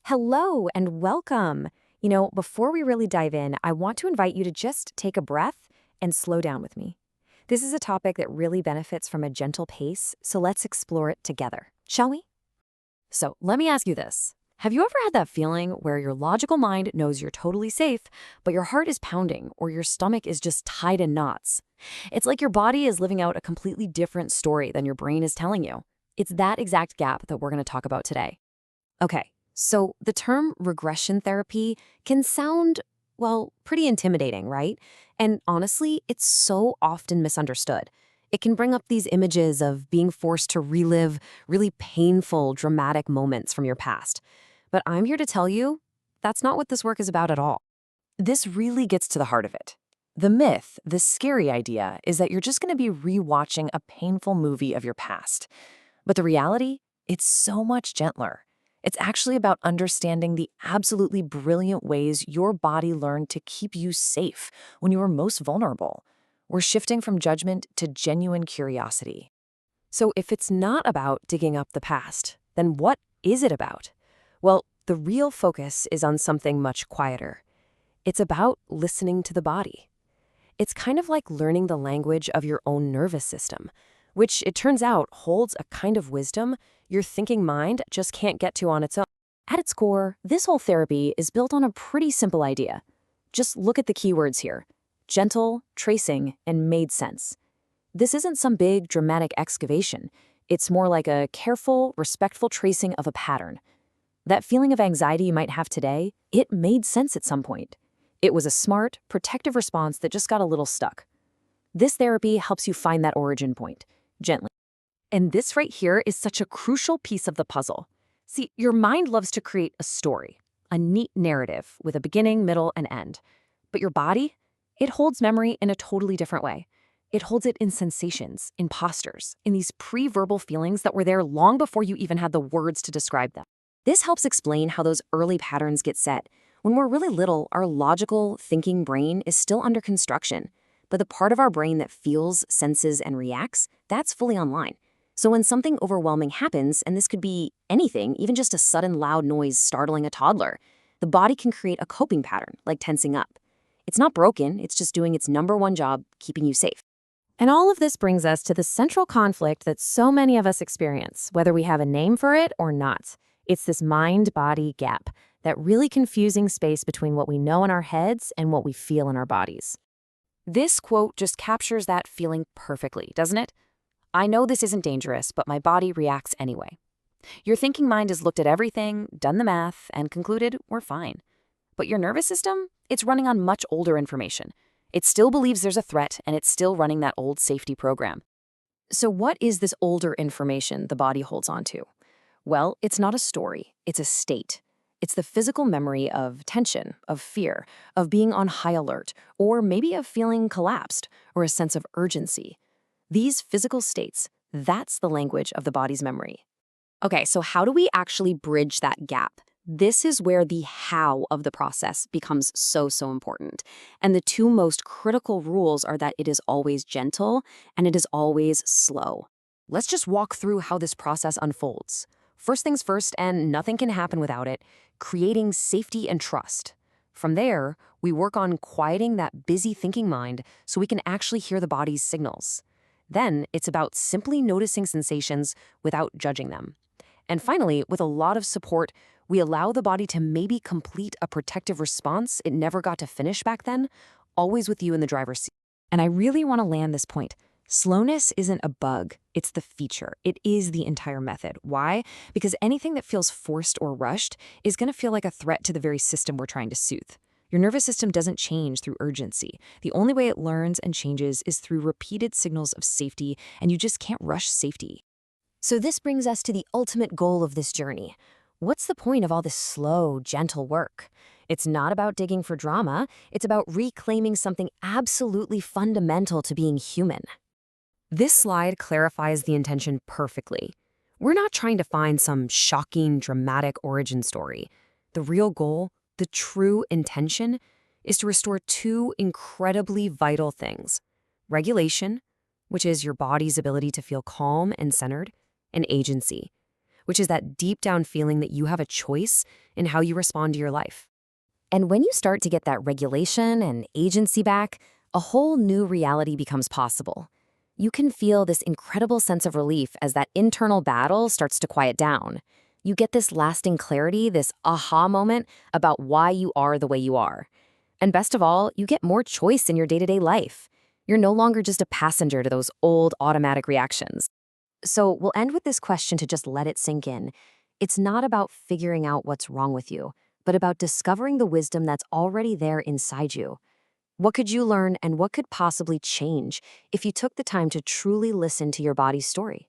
Hello and welcome. Before we really dive in, I want to invite you to just take a breath and slow down with me. This is a topic that really benefits from a gentle pace, so let's explore it together, shall we? So, let me ask you this. Have you ever had that feeling where your logical mind knows you're totally safe, but your heart is pounding or your stomach is just tied in knots? It's like your body is living out a completely different story than your brain is telling you. It's that exact gap that we're going to talk about today. Okay, so the term regression therapy can sound, well, pretty intimidating, right? And honestly, it's so often misunderstood. It can bring up these images of being forced to relive really painful, dramatic moments from your past. But I'm here to tell you, that's not what this work is about at all. This really gets to the heart of it. The myth, the scary idea, is that you're just going to be rewatching a painful movie of your past. But the reality, it's so much gentler. It's actually about understanding the absolutely brilliant ways your body learned to keep you safe when you were most vulnerable. We're shifting from judgment to genuine curiosity. So if it's not about digging up the past, then what is it about? Well, the real focus is on something much quieter. It's about listening to the body. It's kind of like learning the language of your own nervous system, which it turns out holds a kind of wisdom your thinking mind just can't get to on its own. At its core, this whole therapy is built on a pretty simple idea. Just look at the keywords here: gentle, tracing, and made sense. This isn't some big, dramatic excavation. It's more like a careful, respectful tracing of a pattern. That feeling of anxiety you might have today, it made sense at some point. It was a smart, protective response that just got a little stuck. This therapy helps you find that origin point, gently. And this right here is such a crucial piece of the puzzle. See, your mind loves to create a story, a neat narrative with a beginning, middle, and end. But your body, it holds memory in a totally different way. It holds it in sensations, in postures, in these pre-verbal feelings that were there long before you even had the words to describe them. This helps explain how those early patterns get set. When we're really little, our logical, thinking brain is still under construction. But the part of our brain that feels, senses, and reacts, that's fully online. So when something overwhelming happens, and this could be anything, even just a sudden loud noise startling a toddler, the body can create a coping pattern, like tensing up. It's not broken, it's just doing its number one job, keeping you safe. And all of this brings us to the central conflict that so many of us experience, whether we have a name for it or not. It's this mind-body gap, that really confusing space between what we know in our heads and what we feel in our bodies. This quote just captures that feeling perfectly, doesn't it? I know this isn't dangerous, but my body reacts anyway. Your thinking mind has looked at everything, done the math, and concluded we're fine. But your nervous system, it's running on much older information. It still believes there's a threat, and it's still running that old safety program. So what is this older information the body holds on to? Well, it's not a story, it's a state. It's the physical memory of tension, of fear, of being on high alert, or maybe of feeling collapsed, or a sense of urgency. These physical states, that's the language of the body's memory. Okay, so how do we actually bridge that gap? This is where the how of the process becomes so important. And the two most critical rules are that it is always gentle and it is always slow. Let's just walk through how this process unfolds. First things first, and nothing can happen without it, creating safety and trust. From there, we work on quieting that busy thinking mind so we can actually hear the body's signals. Then it's about simply noticing sensations without judging them. And finally, with a lot of support, we allow the body to maybe complete a protective response it never got to finish back then, always with you in the driver's seat. And I really want to land this point. Slowness isn't a bug, it's the feature. It is the entire method. Why? Because anything that feels forced or rushed is going to feel like a threat to the very system we're trying to soothe. Your nervous system doesn't change through urgency. The only way it learns and changes is through repeated signals of safety, and you just can't rush safety. So this brings us to the ultimate goal of this journey. What's the point of all this slow, gentle work? It's not about digging for drama. It's about reclaiming something absolutely fundamental to being human. This slide clarifies the intention perfectly. We're not trying to find some shocking, dramatic origin story. The real goal, the true intention, is to restore two incredibly vital things: regulation, which is your body's ability to feel calm and centered, and agency, which is that deep down feeling that you have a choice in how you respond to your life. And when you start to get that regulation and agency back, a whole new reality becomes possible. You can feel this incredible sense of relief as that internal battle starts to quiet down. You get this lasting clarity, this aha moment about why you are the way you are. And best of all, you get more choice in your day-to-day life. You're no longer just a passenger to those old automatic reactions. So we'll end with this question to just let it sink in. It's not about figuring out what's wrong with you, but about discovering the wisdom that's already there inside you. What could you learn and what could possibly change if you took the time to truly listen to your body's story?